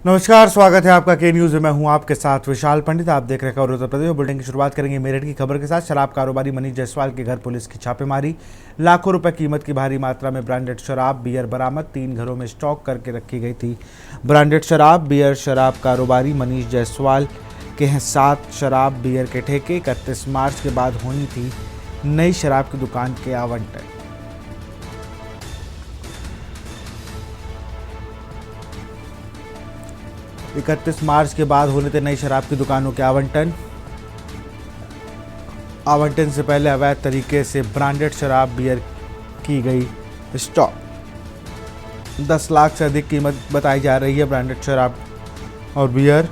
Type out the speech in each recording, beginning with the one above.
नमस्कार, स्वागत है आपका के न्यूज में। मैं हूं आपके साथ विशाल पंडित। आप देख रहे हैं उत्तर प्रदेश। बुलेटिन की शुरुआत करेंगे मेरठ की खबर के साथ। शराब कारोबारी मनीष जायसवाल के घर पुलिस की छापेमारी। लाखों रुपए कीमत की भारी मात्रा में ब्रांडेड शराब बियर बरामद। 3 घरों में स्टॉक करके रखी गई थी ब्रांडेड शराब बियर। शराब कारोबारी मनीष जायसवाल के हैं 7 शराब बियर के ठेके। 31 मार्च के बाद होनी थी नई शराब की दुकान के आवंटन। 31 मार्च के बाद होने थे नई शराब की दुकानों के आवंटन। आवंटन से पहले अवैध तरीके से ब्रांडेड शराब बियर की गई स्टॉक। 10 लाख से अधिक कीमत बताई जा रही है ब्रांडेड शराब और बियर।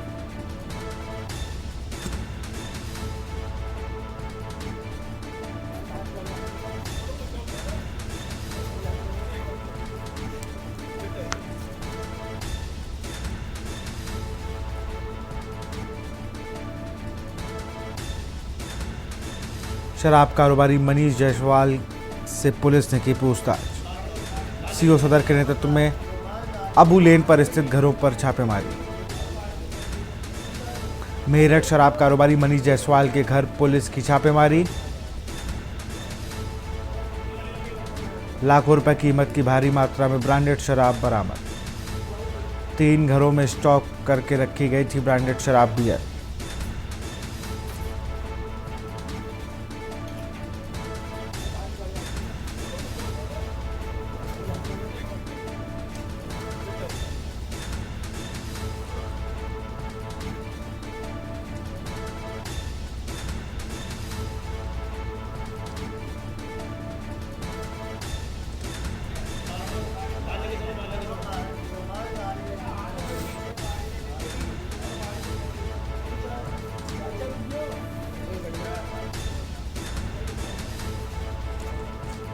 शराब कारोबारी मनीष जायसवाल से पुलिस ने की पूछताछ। सीओ सदर के नेतृत्व में अबू लेन पर स्थित घरों पर छापेमारी। मेरठ शराब कारोबारी मनीष जायसवाल के घर पुलिस की छापेमारी। लाखों रुपए कीमत की भारी मात्रा में ब्रांडेड शराब बरामद। 3 घरों में स्टॉक करके रखी गई थी ब्रांडेड शराब बियर।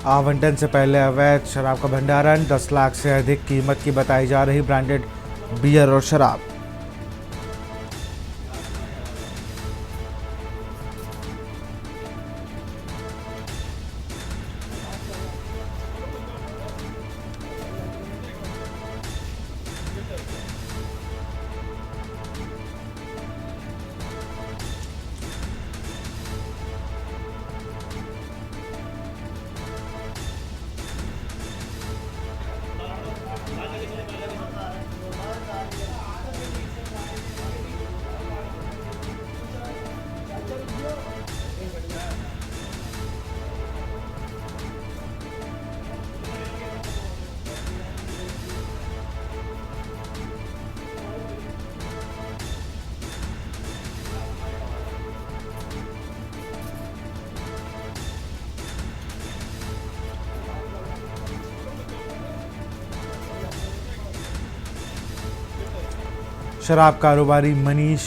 आवंटन से पहले अवैध शराब का भंडारण। 10 लाख से अधिक कीमत की बताई जा रही ब्रांडेड बियर और शराब। शराब कारोबारी मनीष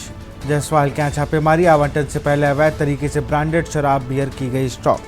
जायसवाल के यहाँ छापेमारी। आवंटन से पहले अवैध तरीके से ब्रांडेड शराब बियर की गई स्टॉक।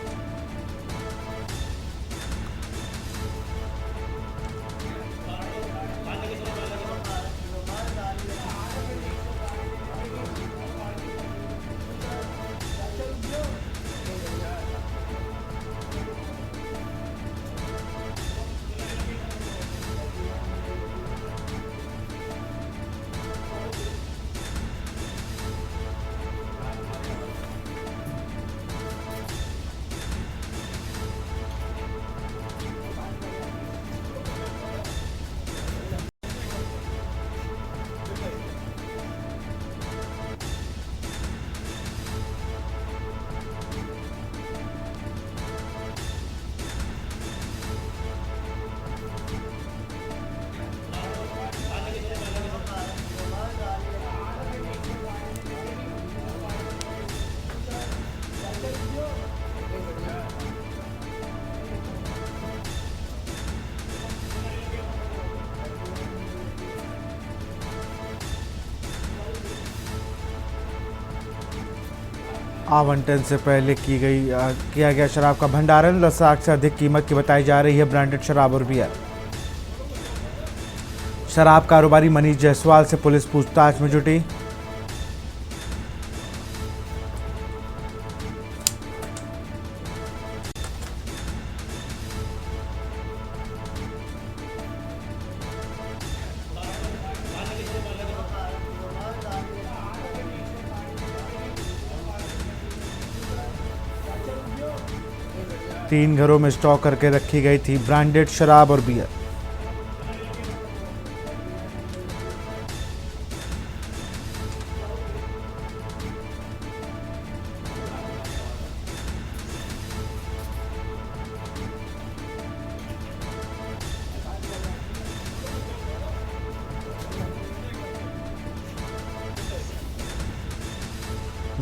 आवंटन से पहले किया गया शराब का भंडारण। 10 लाख से अधिक कीमत की बताई जा रही है ब्रांडेड शराब और बियर। शराब कारोबारी मनीष जायसवाल से पुलिस पूछताछ में जुटी। 3 घरों में स्टॉक करके रखी गई थी ब्रांडेड शराब और बियर।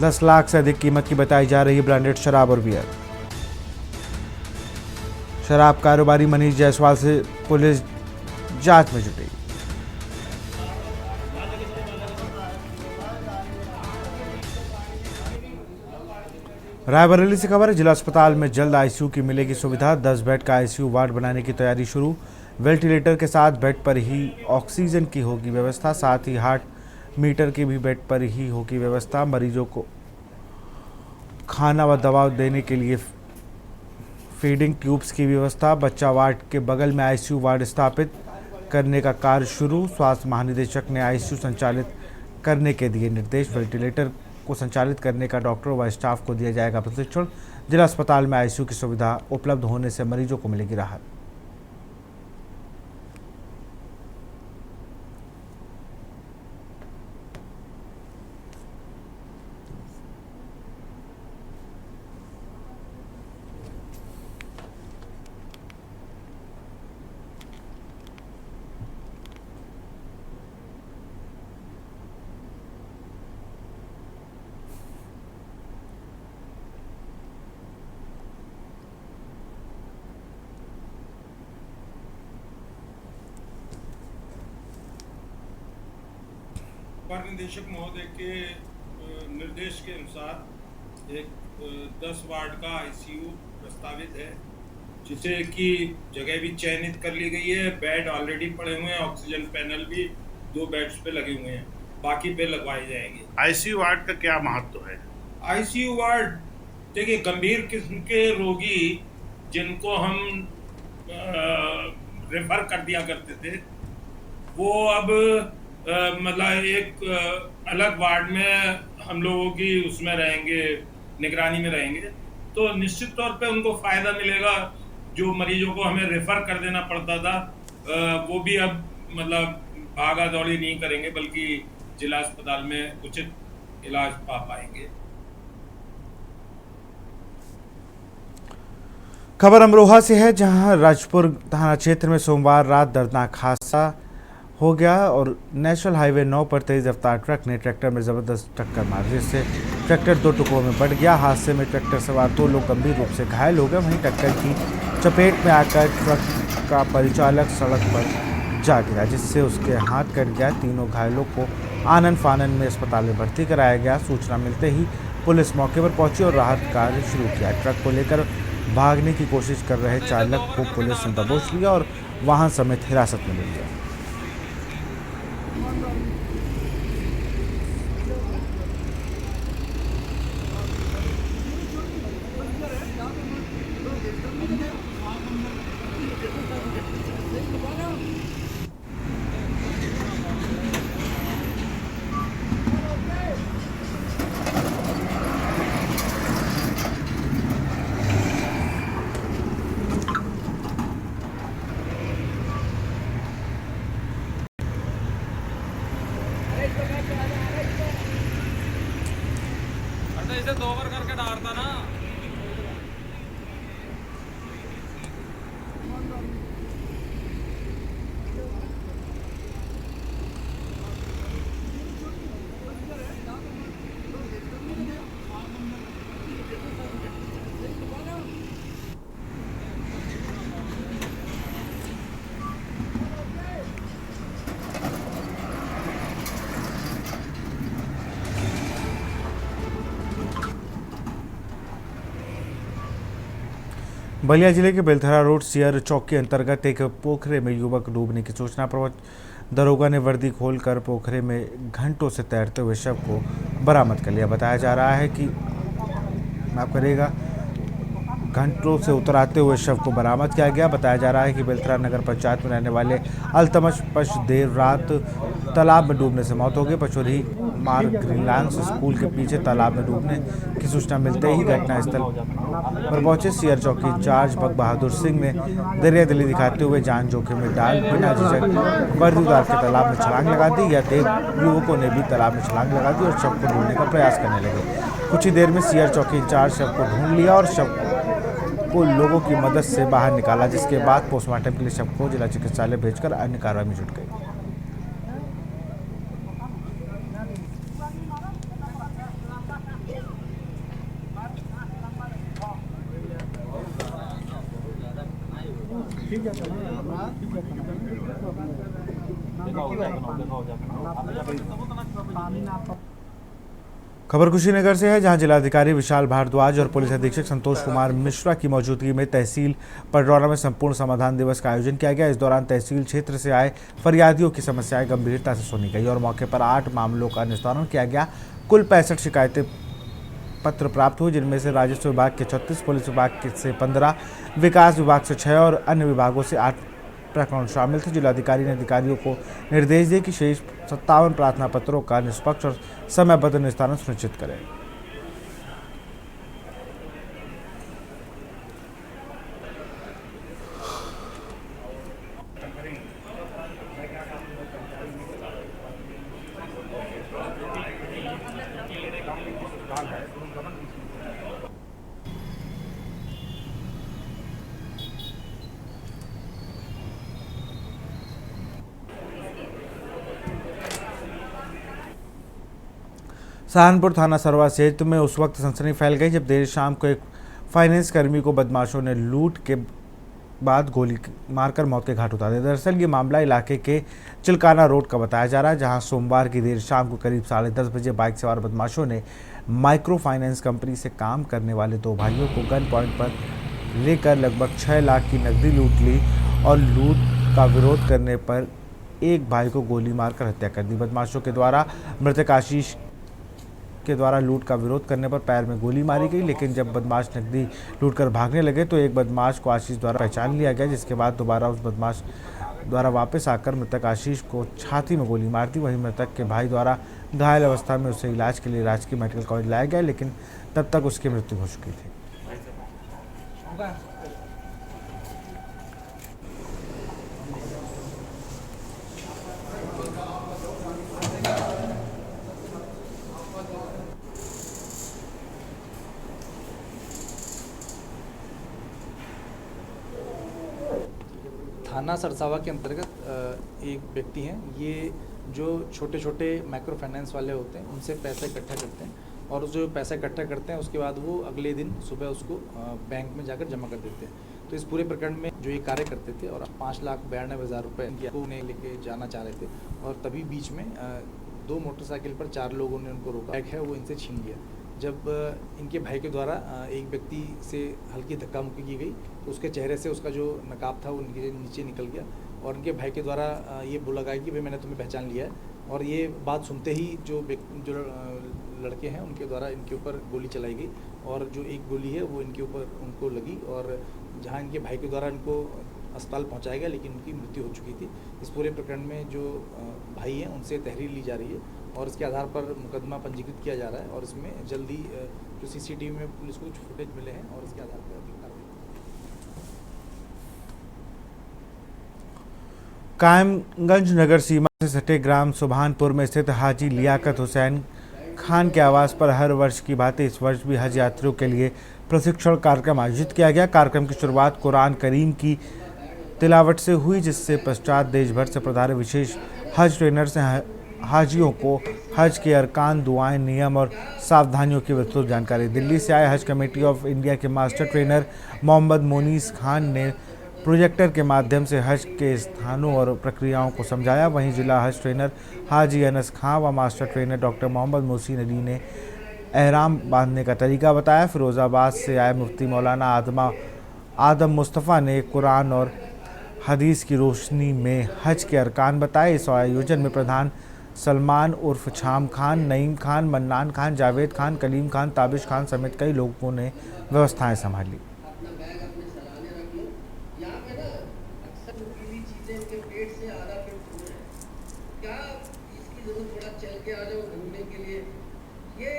दस लाख से अधिक कीमत की बताई जा रही ब्रांडेड शराब और बियर। शराब कारोबारी मनीष जायसवाल से पुलिस जांच में जुटी। रायबरेली से खबर है, जिला अस्पताल में जल्द आईसीयू की मिलेगी सुविधा। 10 बेड का आईसीयू वार्ड बनाने की तैयारी शुरू। वेंटिलेटर के साथ बेड पर ही ऑक्सीजन की होगी व्यवस्था, साथ ही हार्ट मीटर की भी बेड पर ही होगी व्यवस्था। मरीजों को खाना व दवा देने के लिए फीडिंग ट्यूब्स की व्यवस्था। बच्चा वार्ड के बगल में आईसीयू वार्ड स्थापित करने का कार्य शुरू। स्वास्थ्य महानिदेशक ने आईसीयू संचालित करने के दिए निर्देश। वेंटिलेटर को संचालित करने का डॉक्टरों व स्टाफ को दिया जाएगा प्रशिक्षण। जिला अस्पताल में आईसीयू की सुविधा उपलब्ध होने से मरीजों को मिलेगी राहत। अपर निदेशक महोदय के निर्देश के अनुसार एक 10 वार्ड का आईसीयू प्रस्तावित है, जिसे कि जगह भी चयनित कर ली गई है। बेड ऑलरेडी पड़े हुए हैं, ऑक्सीजन पैनल भी 2 बेड्स पे लगे हुए हैं, बाकी पे लगवाए जाएंगे। आईसीयू वार्ड का क्या महत्व है? आईसीयू वार्ड देखिए, गंभीर किस्म के रोगी जिनको हम रेफर कर दिया करते थे, वो अब मतलब एक अलग वार्ड में हम लोगों की उसमें रहेंगे, निगरानी में रहेंगे, तो निश्चित तौर पे उनको फ़ायदा मिलेगा। जो मरीजों को हमें रेफ़र कर देना पड़ता था, वो भी अब मतलब भागा दौड़ी नहीं करेंगे, बल्कि जिला अस्पताल में उचित इलाज पा पाएंगे। खबर अमरोहा से है, जहां राजपुर थाना क्षेत्र में सोमवार रात दर्दनाक हादसा हो गया और नेशनल हाईवे 9 पर तेज रफ्तार ट्रक ने ट्रैक्टर में ज़बरदस्त टक्कर मार दी, जिससे ट्रैक्टर 2 टुकड़ों में बंट गया। हादसे में ट्रैक्टर सवार 2 लोग गंभीर रूप से घायल हो गए। वहीं टक्कर की चपेट में आकर ट्रक का परिचालक सड़क पर जा गिरा, जिससे उसके हाथ कट गया। तीनों घायलों को आनन फानन में अस्पताल में भर्ती कराया गया। सूचना मिलते ही पुलिस मौके पर पहुंची और राहत कार्य शुरू किया। ट्रक को लेकर भागने की कोशिश कर रहे चालक को पुलिस ने दबोच लिया और वाहन समेत हिरासत में ले लिया। इसे 2 बार करके डालता ना। बलिया जिले के बेलथरा रोड सियर चौक के अंतर्गत एक पोखरे में युवक डूबने की सूचना पर दरोगा ने वर्दी खोलकर पोखरे में घंटों से तैरते हुए शव को बरामद कर लिया। बताया जा रहा है कि माफ करिएगा, घंटों से उतराते हुए शव को बरामद किया गया। बताया जा रहा है कि बेलथरा नगर पंचायत में रहने वाले अल्तमश पश देर रात तालाब में डूबने से मौत हो गई। पचोरी मार्ग ग्रीनलैंड्स स्कूल के पीछे तालाब में डूबने की सूचना मिलते ही घटनास्थल पर पहुंचे सीआर चौकी इंचार्ज भग बहादुर सिंह ने दरिया दिली दिखाते हुए जान जोखिम में डाल बिना झिझक वर्दी उतार के तालाब में छलांग लगा दी। या तेज युवकों ने भी तालाब में छलांग लगा दी और शव को ढूंढने का प्रयास करने लगे। कुछ ही देर में सीआर चौकी इंचार्ज शव को ढूंढ लिया और शव को लोगों की मदद से बाहर निकाला, जिसके बाद पोस्टमार्टम के लिए शव को जिला चिकित्सालय भेजकर अन्य कार्रवाई में जुट गई। खबर कुशीनगर से है, जहां जिलाधिकारी विशाल भारद्वाज और पुलिस अधीक्षक संतोष कुमार मिश्रा की मौजूदगी में तहसील पडरौना में संपूर्ण समाधान दिवस का आयोजन किया गया। इस दौरान तहसील क्षेत्र से आए फरियादियों की समस्याएं गंभीरता से सुनी गई और मौके पर 8 मामलों का निस्तारण किया गया। कुल 65 शिकायतें पत्र प्राप्त हुए, जिनमें से राजस्व विभाग के 36, पुलिस विभाग से 15, विकास विभाग से 6 और अन्य विभागों से 8 प्रकरण शामिल थे। जिलाधिकारी ने अधिकारियों को निर्देश दिए कि शेष 57 प्रार्थना पत्रों का निष्पक्ष और समयबद्ध निस्तारण सुनिश्चित करें। सहारनपुर थाना सरवा क्षेत्र में उस वक्त सनसनी फैल गई जब देर शाम को एक फाइनेंस कर्मी को बदमाशों ने लूट के बाद गोली मारकर मौत के घाट उतार दिया। दरअसल ये मामला इलाके के चिलकाना रोड का बताया जा रहा है, जहां सोमवार की देर शाम को करीब 10:30 बजे बाइक सवार बदमाशों ने माइक्रो फाइनेंस कंपनी से काम करने वाले 2 भाइयों को गन पॉइंट पर लेकर लगभग 6 लाख की नकदी लूट ली और लूट का विरोध करने पर एक भाई को गोली मारकर हत्या कर दी। बदमाशों के द्वारा मृतक आशीष के द्वारा लूट का विरोध करने पर पैर में गोली मारी गई, लेकिन जब बदमाश नकदी लूटकर भागने लगे तो एक बदमाश को आशीष द्वारा पहचान लिया गया, जिसके बाद दोबारा उस बदमाश द्वारा वापस आकर मृतक आशीष को छाती में गोली मार दी। वहीं मृतक के भाई द्वारा घायल अवस्था में उसे इलाज के लिए राजकीय मेडिकल कॉलेज लाया गया, लेकिन तब तक उसकी मृत्यु हो चुकी थी। थाना सरसावा के अंतर्गत एक व्यक्ति हैं, ये जो छोटे छोटे माइक्रो फाइनेंस वाले होते हैं उनसे पैसा इकट्ठा करते हैं और जो पैसा इकट्ठा करते हैं उसके बाद वो अगले दिन सुबह उसको बैंक में जाकर जमा कर देते हैं। तो इस पूरे प्रकरण में जो ये कार्य करते थे और 5,92,000 रुपये को उन्हें लेके जाना चाह रहे थे और तभी बीच में 2 मोटरसाइकिल पर 4 लोगों ने उनको रोका। बैग है वो इनसे छीन लिया। जब इनके भाई के द्वारा एक व्यक्ति से हल्की धक्का मुक्की की गई तो उसके चेहरे से उसका जो नकाब था वो उनके नीचे निकल गया और उनके भाई के द्वारा ये बोला गया कि भाई मैंने तुम्हें पहचान लिया है। और ये बात सुनते ही जो लड़के हैं उनके द्वारा इनके ऊपर गोली चलाई गई और जो एक गोली है वो इनके ऊपर उनको लगी और जहाँ इनके भाई के द्वारा इनको अस्पताल पहुँचाया गया, लेकिन उनकी मृत्यु हो चुकी थी। इस पूरे प्रकरण में जो भाई हैं उनसे तहरीर ली जा रही है और इसके आधार पर मुकदमा पंजीकृत किया जा रहा है और इसमें जल्दी जो सीसीटीवी में पुलिस को कुछ फुटेज मिले हैं और इसके आधार पर कायमगंज नगर सीमा से सटे ग्राम सुभानपुर में स्थित हाजी लियाकत हुसैन खान के आवास पर हर वर्ष की भांति इस वर्ष भी हज यात्रियों के लिए प्रशिक्षण कार्यक्रम आयोजित किया गया। कार्यक्रम की शुरुआत कुरान करीम की तिलावत से हुई, जिससे पश्चात देश भर से पधारे विशेष हज ट्रेनर से हाजियों को हज के अरकान, दुआएं, नियम और सावधानियों की विस्तृत जानकारी। दिल्ली से आए हज कमेटी ऑफ इंडिया के मास्टर ट्रेनर मोहम्मद मोनीस खान ने प्रोजेक्टर के माध्यम से हज के स्थानों और प्रक्रियाओं को समझाया। वहीं जिला हज ट्रेनर हाजी अनस खां व master trainer doctor Mohammad Mohsin Ali ने एहराम बांधने का तरीका बताया। फिरोजाबाद से आए मुफ्ती मौलाना आदम मुस्तफ़ा ने कुरान और हदीस की रोशनी में हज के अरकान बताए। इस आयोजन में प्रधान सलमान उर्फ छाम खान, नईम खान, मन्नान खान, जावेद खान, कलीम खान, ताबिश खान समेत कई लोगों ने व्यवस्थाएं संभाली। चल के आ जाओ घूमने के लिए। ये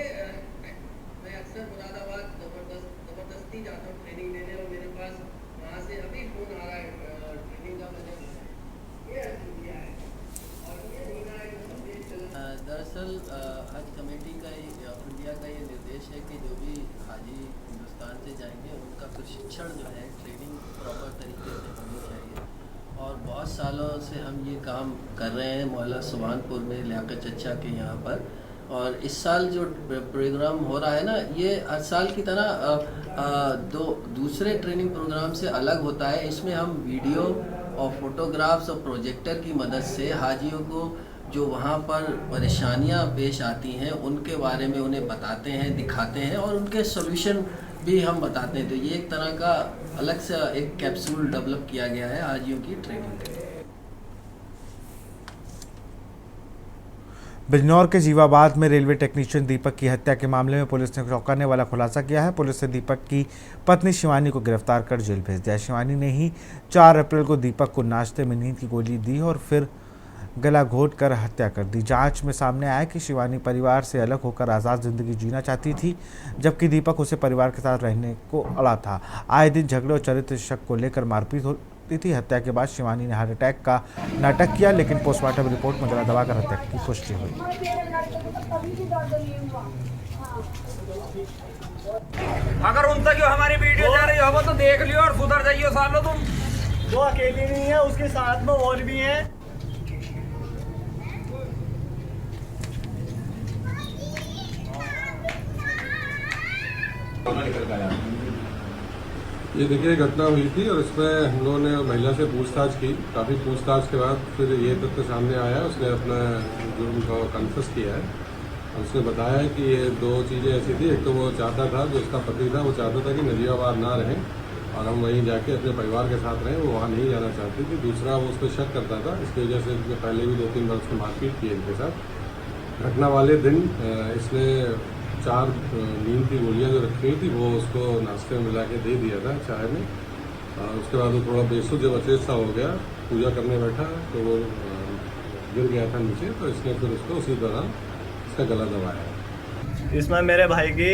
मैं अक्सर मुरादाबाद ज़बरदस्ती जाता हूँ ट्रेनिंग देने, और मेरे पास वहाँ से अभी फ़ोन आ रहा है ट्रेनिंग का वजह ये है। और ये दरअसल हज कमेटी का ऑफ इंडिया का ये निर्देश है कि जो भी हाजी हिंदुस्तान से जाएंगे उनका प्रशिक्षण जो है ट्रेनिंग प्रॉपर तरीके से होनी चाहिए। और बहुत सालों से हम ये काम कर रहे हैं मोहल्ला सुभानपुर में लियाकत चचा के यहाँ पर। और इस साल जो प्रोग्राम हो रहा है ना, ये हर साल की तरह दूसरे ट्रेनिंग प्रोग्राम से अलग होता है। इसमें हम वीडियो और फोटोग्राफ्स और प्रोजेक्टर की मदद से हाजियों को जो वहाँ पर परेशानियाँ पेश आती हैं उनके बारे में उन्हें बताते हैं, दिखाते हैं, और उनके सॉल्यूशन भी हम बताते हैं। तो ये एक तरह का अलग से एक कैप्सूल डेवलप किया गया है हाजियों की ट्रेनिंग के लिए। बिजनौर के जीवाबाद में रेलवे टेक्नीशियन दीपक की हत्या के मामले में पुलिस ने चौंकाने वाला खुलासा किया है। पुलिस ने दीपक की पत्नी शिवानी को गिरफ्तार कर जेल भेज दिया। शिवानी ने ही 4 अप्रैल को दीपक को नाश्ते में नींद की गोली दी और फिर गला घोट कर हत्या कर दी। जांच में सामने आया कि शिवानी परिवार से अलग होकर आज़ाद जिंदगी जीना चाहती थी, जबकि दीपक उसे परिवार के साथ रहने को अड़ा था। आए दिन झगड़े और चरित्र शक को लेकर मारपीट होती थी। हत्या के बाद शिवानी ने हार्ट अटैक का नाटक किया, लेकिन पोस्टमार्टम रिपोर्ट में गला दबाकर हत्या की पुष्टि हुई। अगर उन तक हमारी वीडियो जा रही हो तो देख लियो और सुधर जाइयो सालो तुम। वो अकेली नहीं है, उसके साथ में और भी हैं। ये देखिए घटना हुई थी और इसमें हम लोगों ने महिला से पूछताछ की। काफ़ी पूछताछ के बाद फिर ये तथ्य सामने आया, उसने अपना जुर्म को कन्फेस किया है। और उसने बताया कि ये 2 चीज़ें ऐसी थी। एक तो वो चाहता था, जो उसका पति था, वो चाहता था कि नजीबाबाद ना रहें और हम वहीं जाके अपने परिवार के साथ रहें, वो वहाँ नहीं जाना चाहती थी। दूसरा, वो उस पर शक करता था, इसकी वजह से पहले भी 2-3 बार उसने मारपीट की इनके साथ। घटना वाले दिन इसने 4 नींद की गोलियाँ जो रखी हुई थी वो उसको नाश्ते में मिला के दे दिया था चाय में। उसके बाद वो थोड़ा बेसुध जब अचेत सा हो गया, पूजा करने बैठा तो वो गिर गया था नीचे। तो इसने फिर उसको उसी दौरान इसका गला दबाया। इसमें मेरे भाई की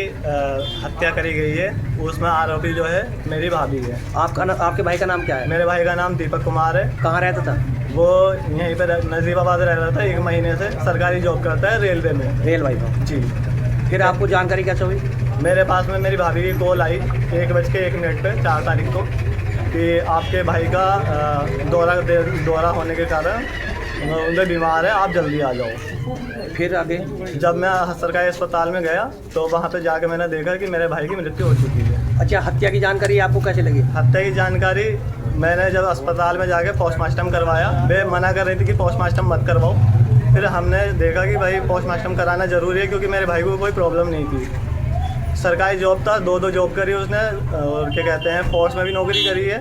हत्या करी गई है। उसमें आरोपी जो है मेरी भाभी है। आपके भाई का नाम क्या है? मेरे भाई का नाम दीपक कुमार है। कहाँ रहता था? वो यहीं पर नजीबाबाद रह रहा था। 1 महीने से सरकारी जॉब करता है रेलवे में। रेलवे में जी। फिर आपको जानकारी कैसे हुई? मेरे पास में मेरी भाभी की कॉल आई 1:01 पे 4 तारीख को कि आपके भाई का दौरा होने के कारण उनके बीमार है, आप जल्दी आ जाओ। फिर आगे जब मैं सरकारी अस्पताल में गया तो वहाँ पे जाके मैंने देखा कि मेरे भाई की मृत्यु हो चुकी है। अच्छा, हत्या की जानकारी आपको कैसे लगी? हत्या की जानकारी मैंने जब अस्पताल में जाके पोस्टमार्टम करवाया, वे मना कर रही थी कि पोस्टमार्टम मत करवाओ। फिर हमने देखा कि भाई पोस्टमार्टम कराना ज़रूरी है, क्योंकि मेरे भाई को कोई प्रॉब्लम नहीं थी। सरकारी जॉब था, 2 जॉब करी उसने, और क्या कहते हैं फोर्स में भी नौकरी करी है।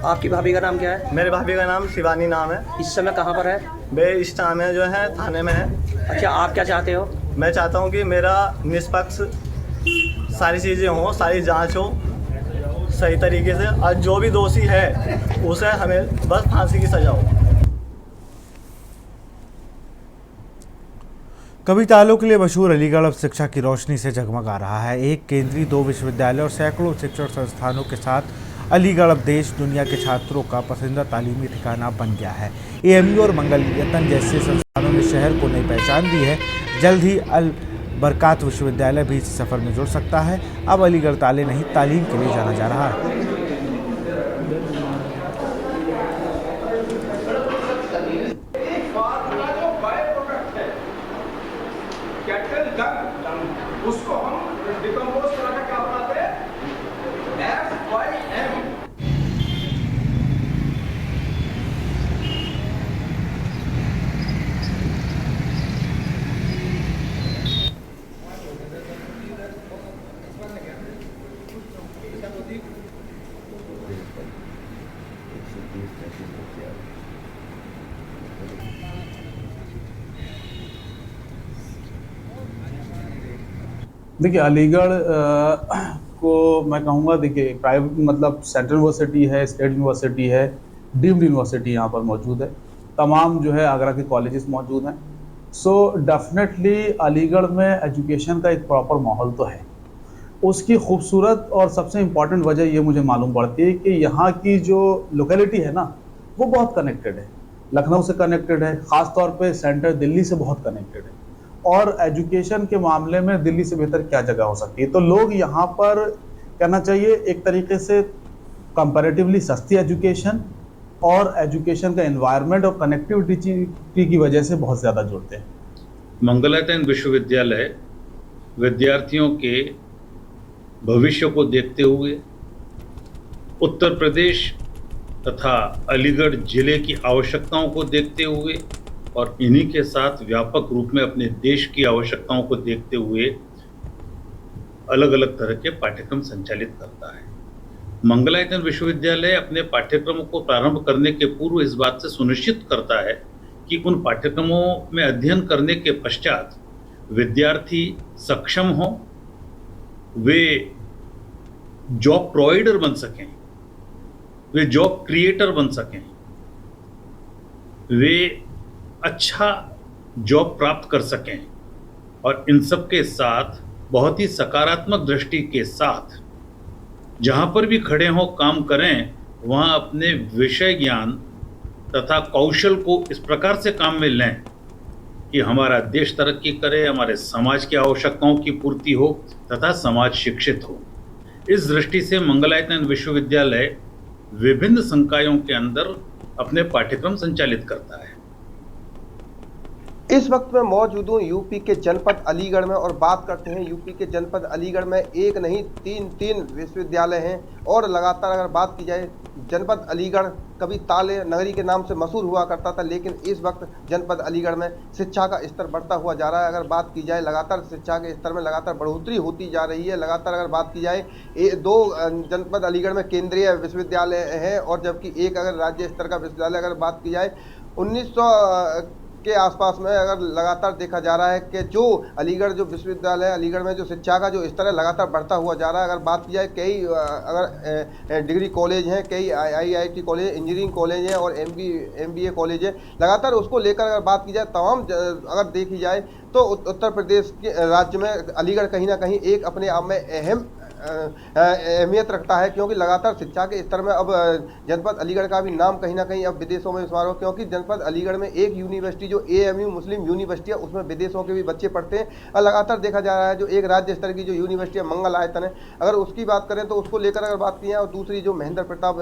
आपकी भाभी का नाम क्या है? मेरे भाभी का नाम शिवानी नाम है। इस समय कहाँ पर है? वे इस टाइम में जो है थाने में है। अच्छा, आप क्या चाहते हो? मैं चाहता हूँ कि मेरा निष्पक्ष सारी चीज़ें हों, सारी जांच हो सही तरीके से, और जो भी दोषी है उसे हमें बस फांसी की सजा हो। कभी तालों के लिए मशहूर अलीगढ़ अब शिक्षा की रोशनी से जगमगा रहा है। एक केंद्रीय, 2 विश्वविद्यालय और सैकड़ों शिक्षण संस्थानों के साथ अलीगढ़ अब देश दुनिया के छात्रों का पसंदीदा तालीमी ठिकाना बन गया है। AMU और मंगल यतन जैसे संस्थानों ने शहर को नई पहचान दी है। जल्द ही अल बरकात विश्वविद्यालय भी इस सफर में जुड़ सकता है। अब अलीगढ़ ताले नहीं, तालीम के लिए जाना जा रहा है। उसको हम डिकम्पोज करा के क्या बनाते हैं? FYM। देखिए, अलीगढ़ को मैं कहूँगा, देखिए प्राइवेट मतलब सेंट्रल यूनिवर्सिटी है, स्टेट यूनिवर्सिटी है, डीम्ड यूनिवर्सिटी यहाँ पर मौजूद है। तमाम जो है आगरा के कॉलेजेस मौजूद हैं। सो डेफिनेटली अलीगढ़ में एजुकेशन का एक प्रॉपर माहौल तो है। उसकी खूबसूरत और सबसे इम्पॉर्टेंट वजह ये मुझे मालूम पड़ती है कि यहाँ की जो लोकेलिटी है ना, वो बहुत कनेक्टेड है, लखनऊ से कनेक्टेड है, ख़ास तौर पे सेंटर दिल्ली से बहुत कनेक्टेड है। और एजुकेशन के मामले में दिल्ली से बेहतर क्या जगह हो सकती है। तो लोग यहाँ पर कहना चाहिए एक तरीके से कंपैरेटिवली सस्ती एजुकेशन और एजुकेशन का एनवायरनमेंट और कनेक्टिविटी की वजह से बहुत ज़्यादा जुड़ते हैं। मंगलायतन विश्वविद्यालय विद्यार्थियों के भविष्य को देखते हुए उत्तर प्रदेश तथा अलीगढ़ जिले की आवश्यकताओं को देखते हुए और इन्हीं के साथ व्यापक रूप में अपने देश की आवश्यकताओं को देखते हुए अलग अलग तरह के पाठ्यक्रम संचालित करता है। मंगलायतन विश्वविद्यालय अपने पाठ्यक्रमों को प्रारंभ करने के पूर्व इस बात से सुनिश्चित करता है कि उन पाठ्यक्रमों में अध्ययन करने के पश्चात विद्यार्थी सक्षम हों, वे जॉब प्रोवाइडर बन सकें, वे जॉब क्रिएटर बन सकें, वे अच्छा जॉब प्राप्त कर सकें और इन सब के साथ बहुत ही सकारात्मक दृष्टि के साथ जहाँ पर भी खड़े हों काम करें, वहाँ अपने विषय ज्ञान तथा कौशल को इस प्रकार से काम में लें कि हमारा देश तरक्की करे, हमारे समाज की आवश्यकताओं की पूर्ति हो तथा समाज शिक्षित हो। इस दृष्टि से मंगलायतन विश्वविद्यालय विभिन्न संकायों के अंदर अपने पाठ्यक्रम संचालित करता है। इस वक्त मैं मौजूद हूँ यूपी के जनपद अलीगढ़ में और बात करते हैं यूपी के जनपद अलीगढ़ में एक नहीं तीन विश्वविद्यालय हैं। और लगातार अगर बात की जाए, जनपद अलीगढ़ कभी ताले नगरी के नाम से मशहूर हुआ करता था, लेकिन इस वक्त जनपद अलीगढ़ में शिक्षा का स्तर बढ़ता हुआ जा रहा है। अगर बात की जाए, लगातार शिक्षा के स्तर में लगातार बढ़ोतरी होती जा रही है। लगातार अगर बात की जाए, दो जनपद अलीगढ़ में केंद्रीय विश्वविद्यालय है और जबकि एक अगर राज्य स्तर का विश्वविद्यालय अगर बात की जाए 1900 के आसपास में अगर लगातार देखा जा रहा है कि जो अलीगढ़ जो विश्वविद्यालय अलीगढ़ में जो शिक्षा का जो स्तर है लगातार बढ़ता हुआ जा रहा है। अगर बात की जाए, कई अगर डिग्री कॉलेज हैं, कई IIT कॉलेज, इंजीनियरिंग कॉलेज हैं और MBA कॉलेज है। लगातार उसको लेकर अगर बात की जाए, तमाम अगर देखी जाए तो उत्तर प्रदेश के राज्य में अलीगढ़ कहीं ना कहीं एक अपने आप में अहम अहमियत रखता है, क्योंकि लगातार शिक्षा के स्तर में अब जनपद अलीगढ़ का भी नाम कहीं ना कहीं अब विदेशों में शुमार हो, क्योंकि जनपद अलीगढ़ में एक यूनिवर्सिटी जो AMU मुस्लिम यूनिवर्सिटी है उसमें विदेशों के भी बच्चे पढ़ते हैं। और लगातार देखा जा रहा है जो एक राज्य स्तर की जो यूनिवर्सिटी है मंगलायतन है, अगर उसकी बात करें तो उसको लेकर अगर बात की है, और दूसरी जो महेंद्र प्रताप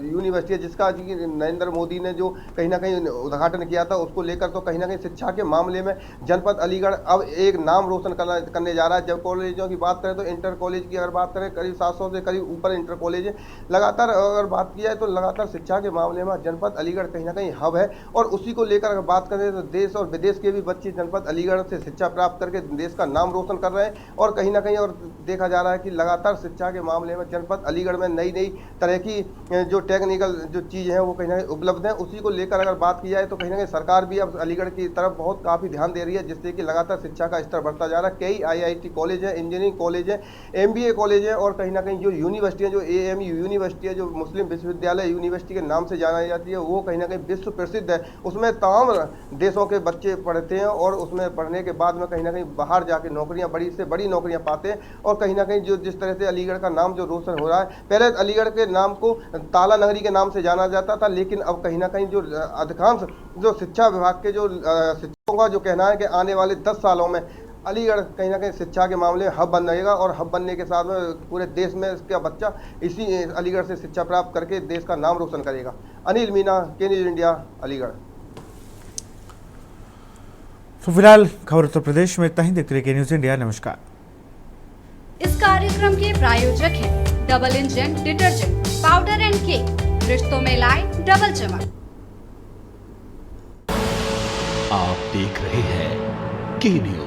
यूनिवर्सिटी है जिसका नरेंद्र मोदी ने जो कहीं ना कहीं उद्घाटन किया था, उसको लेकर तो कहीं ना कहीं शिक्षा के मामले में जनपद अलीगढ़ अब एक नाम रोशन करने जा रहा है। जब कॉलेजों की बात करें तो इंटर कॉलेज की अगर बात करें करीब 700 से करीब ऊपर इंटर कॉलेज है। लगातार अगर बात की जाए तो लगातार शिक्षा के मामले में जनपद अलीगढ़ कहीं ना कहीं हब है, और उसी को लेकर अगर बात करें तो देश और विदेश के भी बच्चे जनपद अलीगढ़ से शिक्षा प्राप्त करके देश का नाम रोशन कर रहे हैं। और कहीं ना कहीं और देखा जा रहा है कि लगातार शिक्षा के मामले में जनपद अलीगढ़ में नई नई तरह की जो टेक्निकल जो चीज़ है वो कहीं ना कहीं उपलब्ध है। उसी को लेकर अगर बात की जाए तो कहीं ना कहीं सरकार भी अब अलीगढ़ की तरफ बहुत काफ़ी ध्यान दे रही है, जिससे कि लगातार शिक्षा का स्तर बढ़ता जा रहा है। कई IIT कॉलेज है, इंजीनियरिंग कॉलेज है, MBA कॉलेज है, और कहीं ना कहीं जो यूनिवर्सिटी है, जो AMU यूनिवर्सिटी है, जो मुस्लिम विश्वविद्यालय यूनिवर्सिटी के नाम से जानी जाती है, वो कहीं ना कहीं विश्व प्रसिद्ध है। उसमें तमाम देशों के बच्चे पढ़ते हैं और उसमें पढ़ने के बाद में कहीं ना कहीं बाहर जाके नौकरियां बड़ी से बड़ी नौकरियां पाते हैं। और कहीं ना कहीं जो जिस तरह से अलीगढ़ का नाम जो रोशन हो रहा है, पहले अलीगढ़ के नाम को ताला नगरी के नाम से जाना जाता था, लेकिन अब कहीं ना कहीं जो अधिकांश जो शिक्षा विभाग के जो शिक्षकों का जो कहना है कि आने वाले 10 सालों में अलीगढ़ कहीं ना कहीं शिक्षा के मामले में हब बन रहेगा, और हब बनने के साथ में पूरे देश में इसका बच्चा इसी अलीगढ़ से शिक्षा प्राप्त करके देश का नाम रोशन करेगा। अनिल मीना, के न्यूज़ इंडिया, अलीगढ़। तो फिलहाल खबर उत्तर प्रदेश में इतना ही। देखते रहिए के न्यूज़ इंडिया। नमस्कार। इस कार्यक्रम के प्रायोजक हैं double engine detergent powder and cake, रिश्तों में लाए डबल चमक। आप देख रहे हैं के न्यूज़।